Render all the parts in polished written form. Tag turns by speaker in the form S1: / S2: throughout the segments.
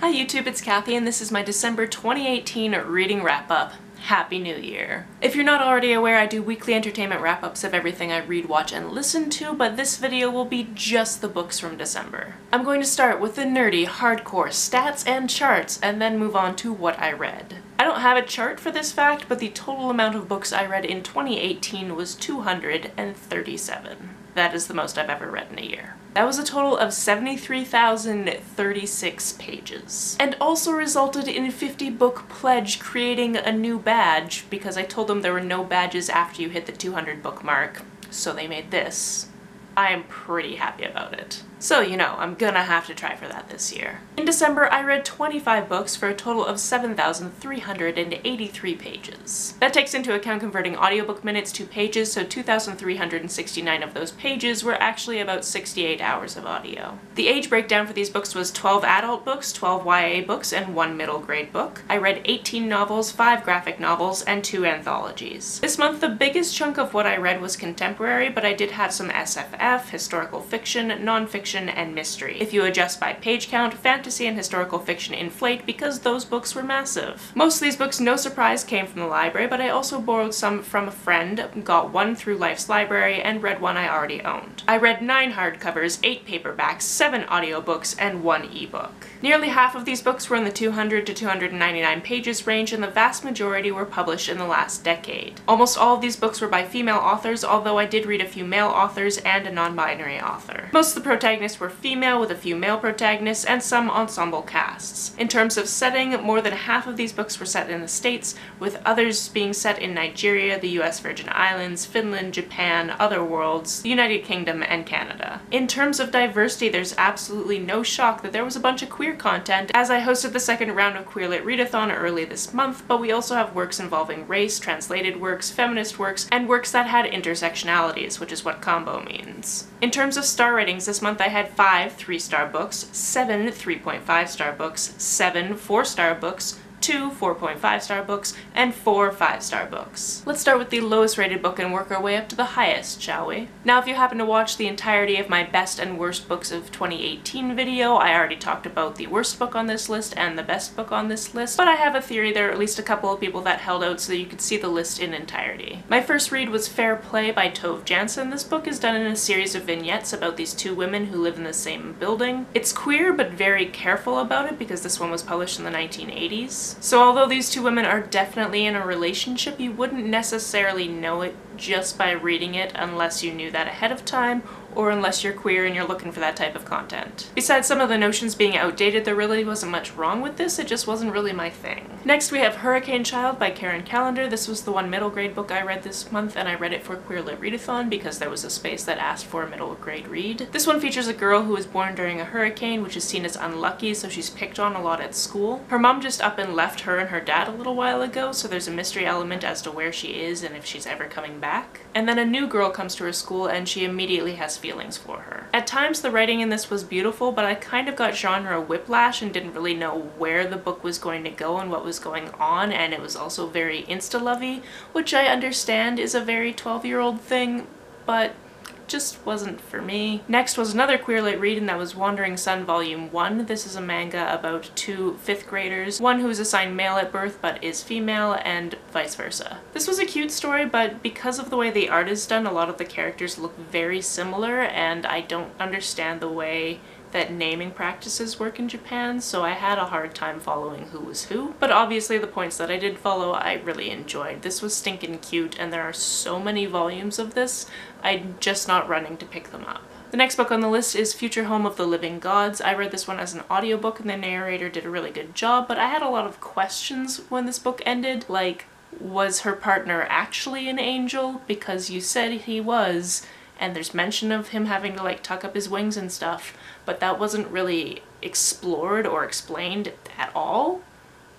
S1: Hi YouTube, it's Kathy and this is my December 2018 reading wrap-up. Happy New Year! If you're not already aware, I do weekly entertainment wrap-ups of everything I read, watch, and listen to, but this video will be just the books from December. I'm going to start with the nerdy, hardcore stats and charts, and then move on to what I read. I don't have a chart for this fact, but the total amount of books I read in 2018 was 237. That is the most I've ever read in a year. That was a total of 73,036 pages. And also resulted in a 50-book pledge creating a new badge, because I told them there were no badges after you hit the 200-book mark, so they made this. I am pretty happy about it. So, you know, I'm gonna have to try for that this year. In December, I read 25 books for a total of 7,383 pages. That takes into account converting audiobook minutes to pages, so 2,369 of those pages were actually about 68 hours of audio. The age breakdown for these books was 12 adult books, 12 YA books, and 1 middle grade book. I read 18 novels, 5 graphic novels, and 2 anthologies. This month, the biggest chunk of what I read was contemporary, but I did have some SFF, historical fiction, non-fiction, and mystery. If you adjust by page count, fantasy and historical fiction inflate because those books were massive. Most of these books, no surprise, came from the library, but I also borrowed some from a friend, got one through Life's Library, and read one I already owned. I read 9 hardcovers, 8 paperbacks, 7 audiobooks, and 1 ebook. Nearly half of these books were in the 200 to 299 pages range, and the vast majority were published in the last decade. Almost all of these books were by female authors, although I did read a few male authors and a non-binary author. Most of the protagonists were female, with a few male protagonists and some ensemble casts. In terms of setting, more than half of these books were set in the States, with others being set in Nigeria, the US Virgin Islands, Finland, Japan, other worlds, the United Kingdom, and Canada. In terms of diversity, there's absolutely no shock that there was a bunch of queer content, as I hosted the second round of Queer Lit Readathon early this month, but we also have works involving race, translated works, feminist works, and works that had intersectionalities, which is what combo means. In terms of star ratings, this month I had 5 3-star books, 7 3.5-star books, 7 4-star books, 2 4.5-star books, and 4 5-star books. Let's start with the lowest rated book and work our way up to the highest, shall we? Now, if you happen to watch the entirety of my best and worst books of 2018 video, I already talked about the worst book on this list and the best book on this list, but I have a theory there are at least a couple of people that held out so that you could see the list in entirety. My first read was Fair Play by Tove Jansson. This book is done in a series of vignettes about these 2 women who live in the same building. It's queer, but very careful about it because this one was published in the 1980s. So although these 2 women are definitely in a relationship, you wouldn't necessarily know it just by reading it unless you knew that ahead of time, or unless you're queer and you're looking for that type of content. Besides some of the notions being outdated, there really wasn't much wrong with this, it just wasn't really my thing. Next we have Hurricane Child by Karen Callender. This was the one middle grade book I read this month, and I read it for Queer Lit Readathon because there was a space that asked for a middle grade read. This one features a girl who was born during a hurricane, which is seen as unlucky, so she's picked on a lot at school. Her mom just up and left her and her dad a little while ago, so there's a mystery element as to where she is and if she's ever coming back. And then a new girl comes to her school and she immediately has feelings for her. At times the writing in this was beautiful, but I kind of got genre whiplash and didn't really know where the book was going to go and what was going on, and it was also very insta-lovey, which I understand is a very 12-year-old thing, but just wasn't for me. Next was another Queer Lit read, and that was Wandering Sun Volume 1. This is a manga about 2 5th graders, one who is assigned male at birth but is female, and vice versa. This was a cute story, but because of the way the art is done, a lot of the characters look very similar, and I don't understand the way that naming practices work in Japan, so I had a hard time following who was who. But obviously the points that I did follow I really enjoyed. This was stinking cute, and there are so many volumes of this, I'm just not running to pick them up. The next book on the list is Future Home of the Living Gods. I read this one as an audiobook and the narrator did a really good job, but I had a lot of questions when this book ended, like, was her partner actually an angel? Because you said he was, and there's mention of him having to like tuck up his wings and stuff, but that wasn't really explored or explained at all,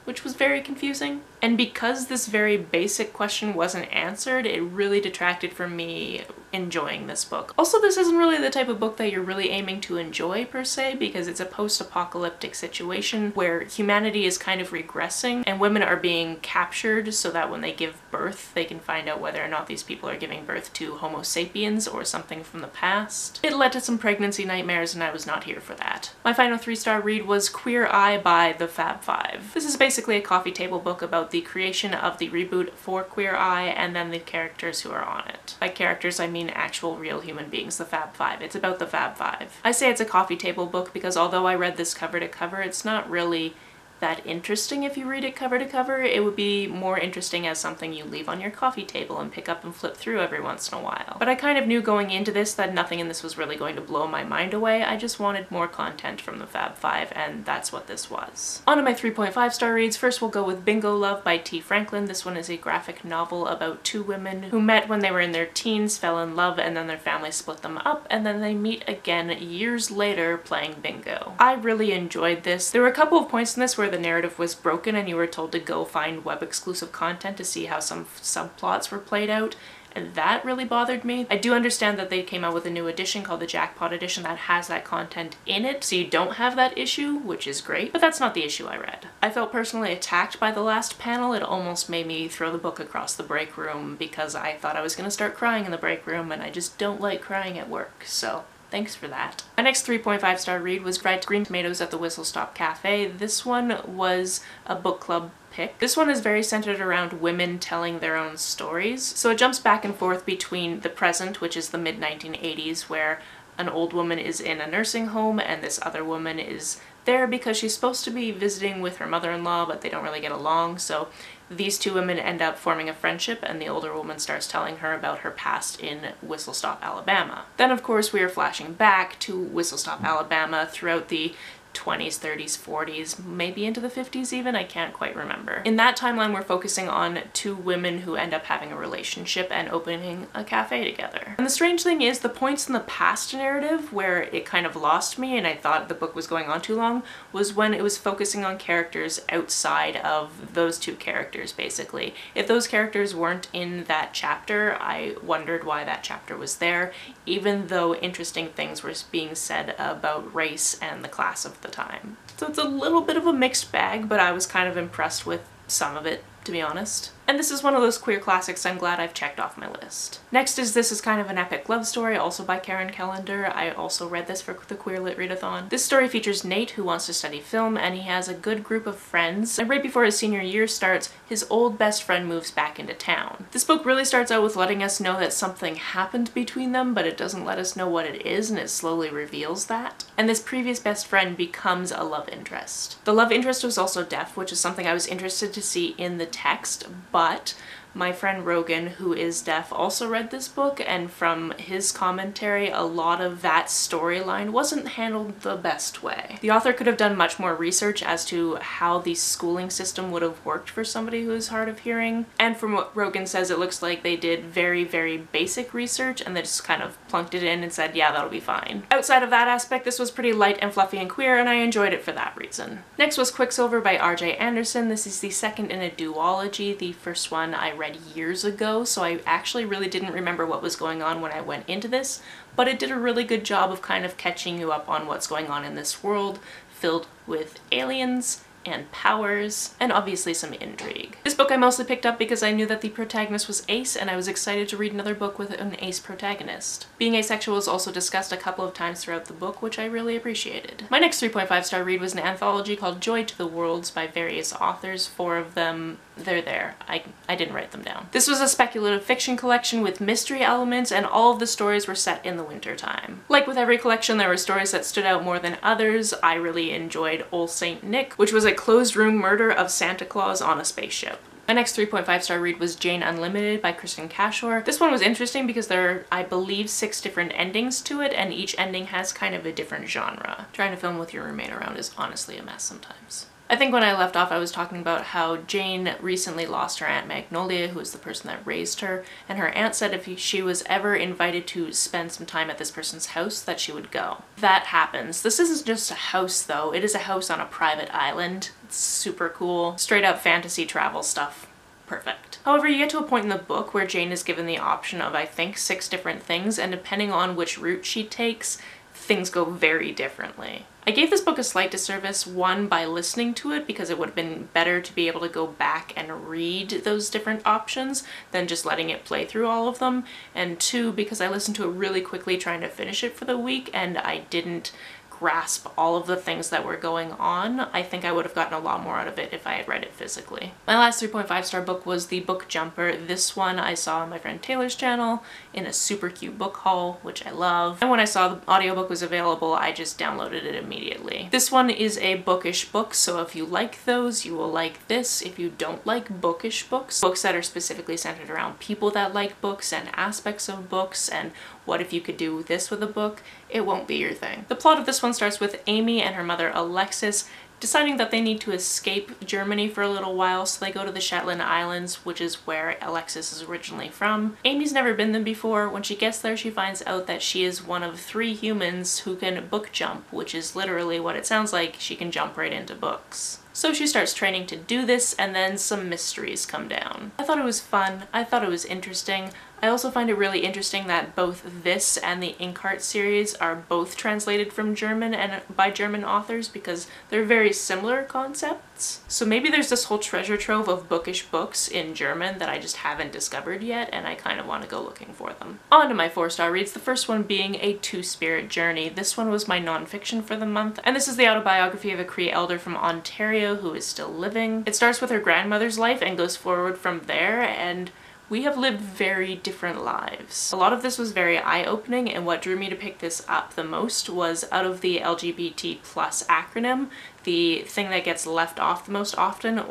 S1: which was very confusing. And because this very basic question wasn't answered, it really detracted from me enjoying this book. Also, this isn't really the type of book that you're really aiming to enjoy per se, because it's a post-apocalyptic situation where humanity is kind of regressing and women are being captured so that when they give birth they can find out whether or not these people are giving birth to Homo sapiens or something from the past. It led to some pregnancy nightmares and I was not here for that. My final 3-star read was Queer Eye by the Fab Five. This is basically a coffee table book about the creation of the reboot for Queer Eye and then the characters who are on it. By characters I mean actual real human beings, the Fab Five. It's about the Fab Five. I say it's a coffee table book because although I read this cover to cover, it's not really that interesting if you read it cover to cover. It would be more interesting as something you leave on your coffee table and pick up and flip through every once in a while. But I kind of knew going into this that nothing in this was really going to blow my mind away. I just wanted more content from the Fab Five, and that's what this was. On to my 3.5-star reads. First we'll go with Bingo Love by T. Franklin. This one is a graphic novel about two women who met when they were in their teens, fell in love, and then their family split them up, and then they meet again years later playing bingo. I really enjoyed this. There were a couple of points in this where the narrative was broken and you were told to go find web exclusive content to see how some subplots were played out, and that really bothered me. I do understand that they came out with a new edition called the Jackpot Edition that has that content in it, so you don't have that issue, which is great, but that's not the issue I read. I felt personally attacked by the last panel. It almost made me throw the book across the break room because I thought I was gonna start crying in the break room, and I just don't like crying at work, so thanks for that. My next 3.5-star read was Fried Green Tomatoes at the Whistle Stop Cafe. This one was a book club pick. This one is very centered around women telling their own stories. So it jumps back and forth between the present, which is the mid-1980s, where an old woman is in a nursing home and this other woman is there because she's supposed to be visiting with her mother-in-law, but they don't really get along, so these two women end up forming a friendship and the older woman starts telling her about her past in Whistle Stop, Alabama. Then of course we are flashing back to Whistle Stop, Alabama throughout the 20s, 30s, 40s, maybe into the 50s even, I can't quite remember. In that timeline we're focusing on two women who end up having a relationship and opening a cafe together. And the strange thing is, the points in the past narrative where it kind of lost me and I thought the book was going on too long was when it was focusing on characters outside of those two characters, basically. If those characters weren't in that chapter, I wondered why that chapter was there, even though interesting things were being said about race and the class of the time. So it's a little bit of a mixed bag, but I was kind of impressed with some of it, to be honest. And this is one of those queer classics I'm glad I've checked off my list. Next is This Is Kind of an Epic Love Story, also by Karen Kellender. I also read this for the Queer Lit Readathon. This story features Nate, who wants to study film, and he has a good group of friends. And right before his senior year starts, his old best friend moves back into town. This book really starts out with letting us know that something happened between them, but it doesn't let us know what it is, and it slowly reveals that. And this previous best friend becomes a love interest. The love interest was also deaf, which is something I was interested to see in the text, but my friend Rogan, who is deaf, also read this book, and from his commentary, a lot of that storyline wasn't handled the best way. The author could have done much more research as to how the schooling system would have worked for somebody who is hard of hearing, and from what Rogan says, it looks like they did very, very basic research and they just kind of plunked it in and said, yeah, that'll be fine. Outside of that aspect, this was pretty light and fluffy and queer, and I enjoyed it for that reason. Next was Quicksilver by R.J. Anderson. This is the second in a duology. The first one I read years ago, so I actually really didn't remember what was going on when I went into this, but it did a really good job of kind of catching you up on what's going on in this world filled with aliens and powers, and obviously some intrigue. This book I mostly picked up because I knew that the protagonist was ace, and I was excited to read another book with an ace protagonist. Being asexual is also discussed a couple of times throughout the book, which I really appreciated. My next 3.5-star read was an anthology called Joy to the Worlds by various authors. 4 of them, they're there. I didn't write them down. This was a speculative fiction collection with mystery elements, and all of the stories were set in the winter time. Like with every collection, there were stories that stood out more than others. I really enjoyed Old Saint Nick, which was a closed room murder of Santa Claus on a spaceship. My next 3.5-star read was Jane Unlimited by Kristen Cashore. This one was interesting because there are, I believe, 6 different endings to it, and each ending has kind of a different genre. Trying to film with your roommate around is honestly a mess sometimes. I think when I left off I was talking about how Jane recently lost her Aunt Magnolia, who was the person that raised her, and her aunt said if she was ever invited to spend some time at this person's house that she would go. That happens. This isn't just a house though, it is a house on a private island. It's super cool. Straight up fantasy travel stuff. Perfect. However, you get to a point in the book where Jane is given the option of I think 6 different things, and depending on which route she takes, things go very differently. I gave this book a slight disservice, one, by listening to it because it would have been better to be able to go back and read those different options than just letting it play through all of them, and 2, because I listened to it really quickly trying to finish it for the week and I didn't grasp all of the things that were going on. I think I would have gotten a lot more out of it if I had read it physically. My last 3.5 star book was The Book Jumper. This one I saw on my friend Taylor's channel in a super cute book haul, which I love. And when I saw the audiobook was available, I just downloaded it immediately. This one is a bookish book, so if you like those, you will like this. If you don't like bookish books, books that are specifically centered around people that like books and aspects of books and what if you could do this with a book, it won't be your thing. The plot of this one starts with Amy and her mother Alexis deciding that they need to escape Germany for a little while, so they go to the Shetland Islands, which is where Alexis is originally from. Amy's never been there before. When she gets there, she finds out that she is one of 3 humans who can book jump, which is literally what it sounds like. She can jump right into books. So she starts training to do this, and then some mysteries come down. I thought it was fun. I thought it was interesting. I also find it really interesting that both this and the Inkheart series are both translated from German and by German authors because they're very similar concepts. So maybe there's this whole treasure trove of bookish books in German that I just haven't discovered yet, and I kind of want to go looking for them. On to my 4-star reads, the first one being A Two-Spirit Journey. This one was my nonfiction for the month, and this is the autobiography of a Cree elder from Ontario who is still living. It starts with her grandmother's life and goes forward from there, and we have lived very different lives. A lot of this was very eye-opening, and what drew me to pick this up the most was out of the LGBT+ acronym, the thing that gets left off the most often,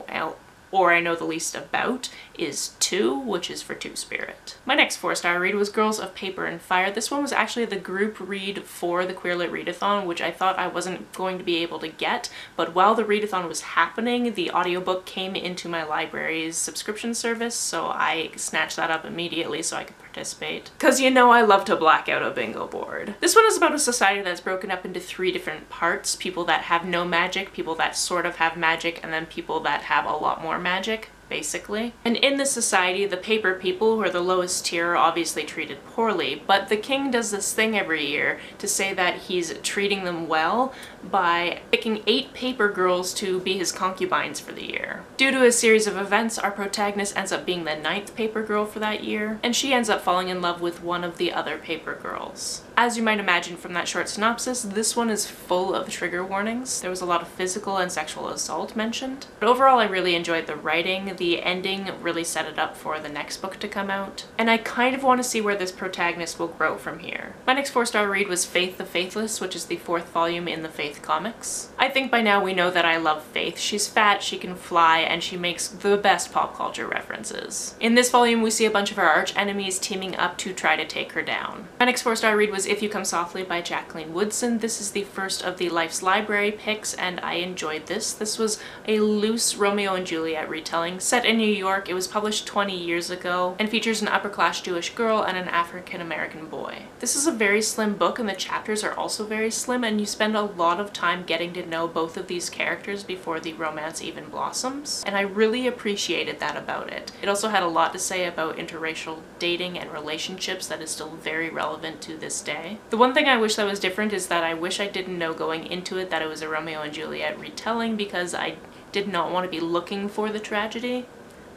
S1: or I know the least about, is 2, which is for Two-Spirit. My next 4-star read was Girls of Paper and Fire. This one was actually the group read for the Queer Lit Readathon, which I thought I wasn't going to be able to get, but while the readathon was happening, the audiobook came into my library's subscription service, so I snatched that up immediately so I could participate. Because you know I love to black out a bingo board. This one is about a society that's broken up into 3 different parts: people that have no magic, people that sort of have magic, and then people that have a lot more magic, basically. And in this society, the paper people, who are the lowest tier, are obviously treated poorly, but the king does this thing every year to say that he's treating them well by picking 8 paper girls to be his concubines for the year. Due to a series of events, our protagonist ends up being the 9th paper girl for that year, and she ends up falling in love with one of the other paper girls. As you might imagine from that short synopsis, this one is full of trigger warnings. There was a lot of physical and sexual assault mentioned. But overall, I really enjoyed the writing. The ending really set it up for the next book to come out. And I kind of want to see where this protagonist will grow from here. My next 4-star read was Faith the Faithless, which is the 4th volume in the Faith comics. I think by now we know that I love Faith. She's fat, she can fly, and she makes the best pop culture references. In this volume, we see a bunch of her arch enemies teaming up to try to take her down. My next 4-star read was If You Come Softly by Jacqueline Woodson. This is the first of the Life's Library picks, and I enjoyed this. This was a loose Romeo and Juliet retelling set in New York. It was published 20 years ago and features an upper-class Jewish girl and an African-American boy. This is a very slim book, and the chapters are also very slim, and you spend a lot of time getting to know both of these characters before the romance even blossoms, and I really appreciated that about it. It also had a lot to say about interracial dating and relationships that is still very relevant to this day. The one thing I wish that was different is that I wish I didn't know going into it that it was a Romeo and Juliet retelling, because I did not want to be looking for the tragedy.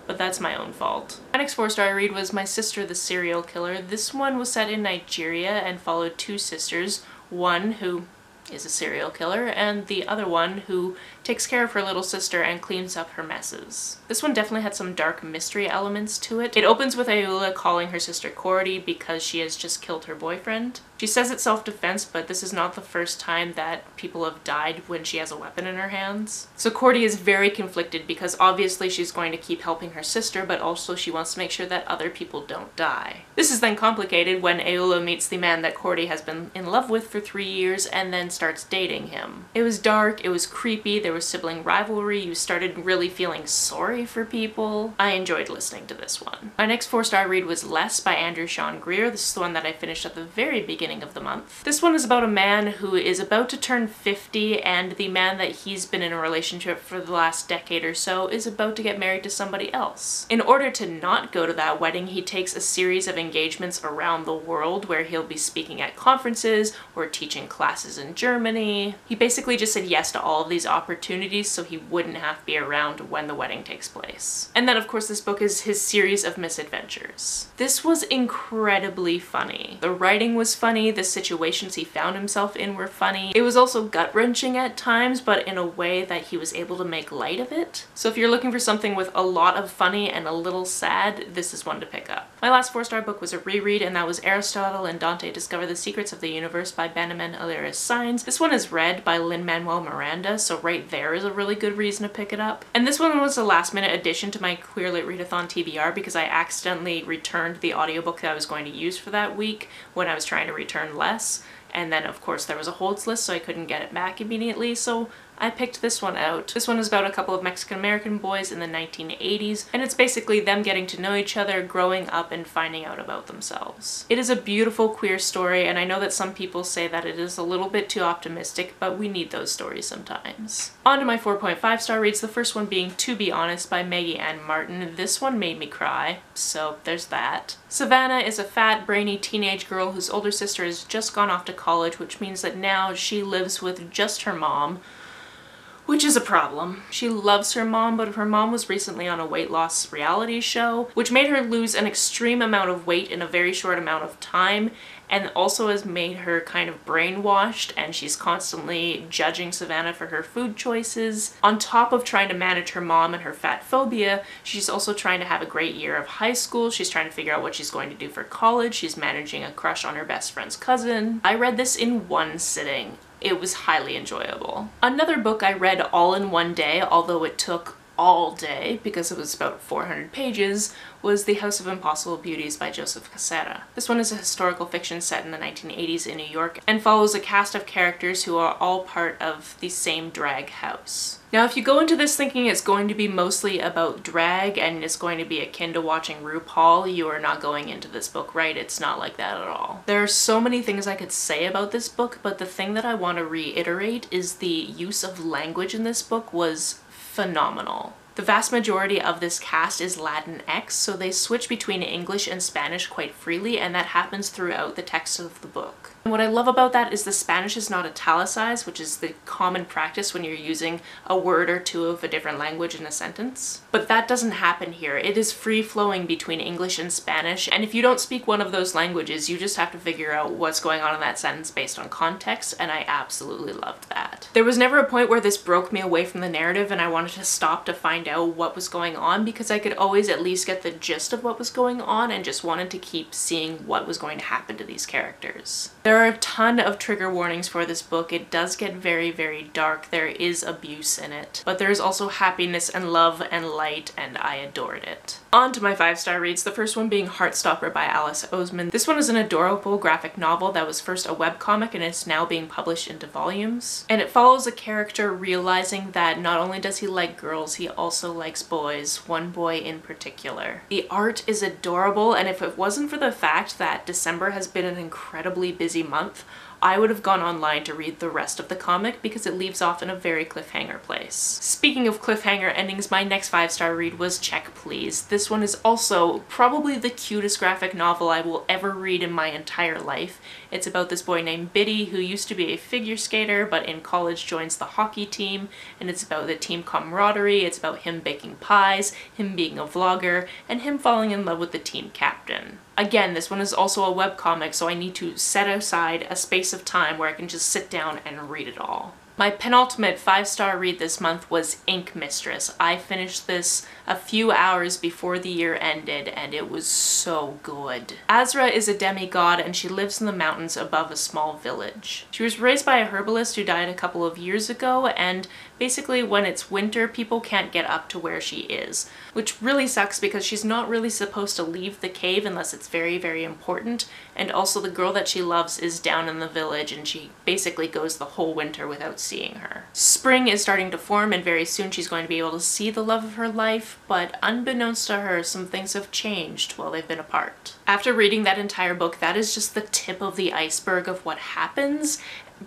S1: But that's my own fault. My next 4-star read was My Sister the Serial Killer. This one was set in Nigeria and followed 2 sisters, one who is a serial killer, and the other one who takes care of her little sister and cleans up her messes. This one definitely had some dark mystery elements to it. It opens with Ayoola calling her sister Cordy because she has just killed her boyfriend. She says it's self-defense, but this is not the first time that people have died when she has a weapon in her hands. So Cordy is very conflicted because obviously she's going to keep helping her sister, but also she wants to make sure that other people don't die. This is then complicated when Ayoola meets the man that Cordy has been in love with for 3 years and then starts dating him. It was dark, it was creepy, there was sibling rivalry, you started really feeling sorry for people. I enjoyed listening to this one. My next 4-star read was Less by Andrew Sean Greer. This is the one that I finished at the very beginning of the month. This one is about a man who is about to turn 50, and the man that he's been in a relationship for the last decade or so is about to get married to somebody else. In order to not go to that wedding, he takes a series of engagements around the world where he'll be speaking at conferences or teaching classes in Germany. He basically just said yes to all of these opportunities so he wouldn't have to be around when the wedding takes place. And then of course this book is his series of misadventures. This was incredibly funny. The writing was funny, the situations he found himself in were funny. It was also gut-wrenching at times, but in a way that he was able to make light of it. So if you're looking for something with a lot of funny and a little sad, this is one to pick up. My last 4-star book was a reread, and that was Aristotle and Dante Discover the Secrets of the Universe by Benjamin Aliris Sainz. This one is read by Lin-Manuel Miranda, so right there is a really good reason to pick it up. And this one was a last-minute addition to my Queer Lit Readathon TBR because I accidentally returned the audiobook that I was going to use for that week when I was trying to return Less. And then of course there was a holds list, so I couldn't get it back immediately, so I picked this one out. This one is about a couple of Mexican-American boys in the 1980s, and it's basically them getting to know each other, growing up, and finding out about themselves. It is a beautiful queer story, and I know that some people say that it is a little bit too optimistic, but we need those stories sometimes. On to my 4.5-star reads, the first one being To Be Honest by Maggie Ann Martin. This one made me cry, so there's that. Savannah is a fat, brainy teenage girl whose older sister has just gone off to college, which means that now she lives with just her mom, which is a problem. She loves her mom, but her mom was recently on a weight loss reality show, which made her lose an extreme amount of weight in a very short amount of time, and also has made her kind of brainwashed, and she's constantly judging Savannah for her food choices. On top of trying to manage her mom and her fat phobia, she's also trying to have a great year of high school. She's trying to figure out what she's going to do for college. She's managing a crush on her best friend's cousin. I read this in one sitting. It was highly enjoyable. Another book I read all in one day, although it took all day because it was about 400 pages, was The House of Impossible Beauties by Joseph Cassara. This one is a historical fiction set in the 1980s in New York and follows a cast of characters who are all part of the same drag house. Now, if you go into this thinking it's going to be mostly about drag and it's going to be akin to watching RuPaul, you are not going into this book right. It's not like that at all. There are so many things I could say about this book, but the thing that I want to reiterate is the use of language in this book was phenomenal. The vast majority of this cast is Latinx, so they switch between English and Spanish quite freely, and that happens throughout the text of the book. And what I love about that is the Spanish is not italicized, which is the common practice when you're using a word or two of a different language in a sentence. But that doesn't happen here. It is free-flowing between English and Spanish, and if you don't speak one of those languages, you just have to figure out what's going on in that sentence based on context, and I absolutely loved that. There was never a point where this broke me away from the narrative and I wanted to stop to find out what was going on, because I could always at least get the gist of what was going on and just wanted to keep seeing what was going to happen to these characters. There are a ton of trigger warnings for this book. It does get very, very dark. There is abuse in it, but there is also happiness and love and light, and I adored it. On to my 5-star reads, the first one being Heartstopper by Alice Oseman. This one is an adorable graphic novel that was first a webcomic and it's now being published into volumes. And it follows a character realizing that not only does he like girls, he also likes boys, one boy in particular. The art is adorable, and if it wasn't for the fact that December has been an incredibly busy month, I would have gone online to read the rest of the comic because it leaves off in a very cliffhanger place. Speaking of cliffhanger endings, my next 5-star read was Check Please. This one is also probably the cutest graphic novel I will ever read in my entire life. It's about this boy named Biddy who used to be a figure skater but in college joins the hockey team, and it's about the team camaraderie, it's about him baking pies, him being a vlogger, and him falling in love with the team captain. Again, this one is also a webcomic, so I need to set aside a space of time where I can just sit down and read it all. My penultimate 5-star read this month was Ink Mistress. I finished this a few hours before the year ended, and it was so good. Azra is a demigod, and she lives in the mountains above a small village. She was raised by a herbalist who died a couple of years ago, and Basically, when it's winter, people can't get up to where she is, which really sucks because she's not really supposed to leave the cave unless it's very, very important. And also the girl that she loves is down in the village and she basically goes the whole winter without seeing her. Spring is starting to form and very soon she's going to be able to see the love of her life, but unbeknownst to her, some things have changed while they've been apart. After reading that entire book, that is just the tip of the iceberg of what happens,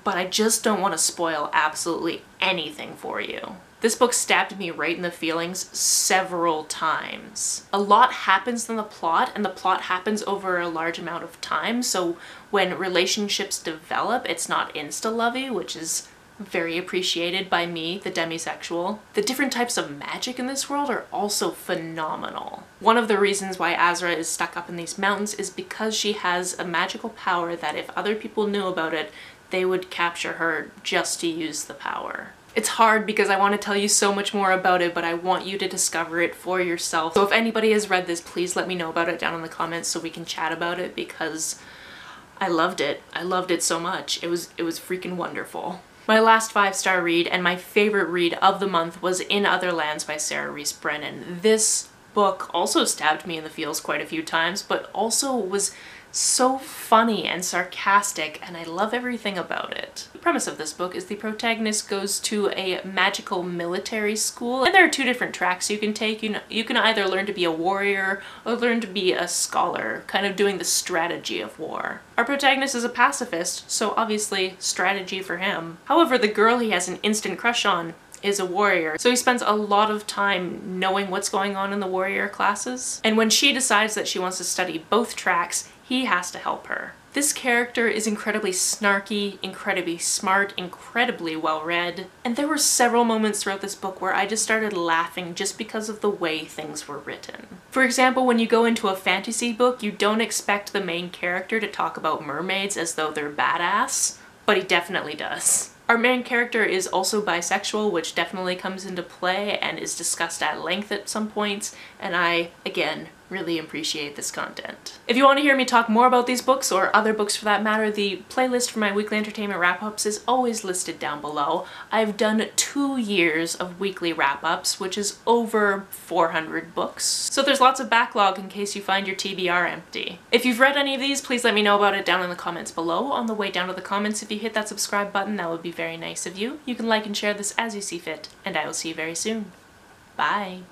S1: but I just don't want to spoil absolutely anything for you. This book stabbed me right in the feelings several times. A lot happens in the plot, and the plot happens over a large amount of time, so when relationships develop, it's not insta-lovey, which is very appreciated by me, the demisexual. The different types of magic in this world are also phenomenal. One of the reasons why Azra is stuck up in these mountains is because she has a magical power that if other people knew about it, they would capture her just to use the power. It's hard because I want to tell you so much more about it, but I want you to discover it for yourself. So if anybody has read this, please let me know about it down in the comments so we can chat about it because I loved it. I loved it so much. It was freaking wonderful. My last 5-star read and my favorite read of the month was In Other Lands by Sarah Rees Brennan. This book also stabbed me in the feels quite a few times, but also was so funny and sarcastic, and I love everything about it. The premise of this book is the protagonist goes to a magical military school, and there are 2 different tracks you can take. You can either learn to be a warrior or learn to be a scholar, kind of doing the strategy of war. Our protagonist is a pacifist, so obviously strategy for him. However, the girl he has an instant crush on is a warrior, so he spends a lot of time knowing what's going on in the warrior classes. And when she decides that she wants to study both tracks, he has to help her. This character is incredibly snarky, incredibly smart, incredibly well read, and there were several moments throughout this book where I just started laughing just because of the way things were written. For example, when you go into a fantasy book, you don't expect the main character to talk about mermaids as though they're badass, but he definitely does. Our main character is also bisexual, which definitely comes into play and is discussed at length at some points, and I, again, really appreciate this content. If you want to hear me talk more about these books, or other books for that matter, the playlist for my weekly entertainment wrap-ups is always listed down below. I've done 2 years of weekly wrap-ups, which is over 400 books, so there's lots of backlog in case you find your TBR empty. If you've read any of these, please let me know about it down in the comments below. On the way down to the comments, if you hit that subscribe button, that would be very nice of you. You can like and share this as you see fit, and I will see you very soon. Bye!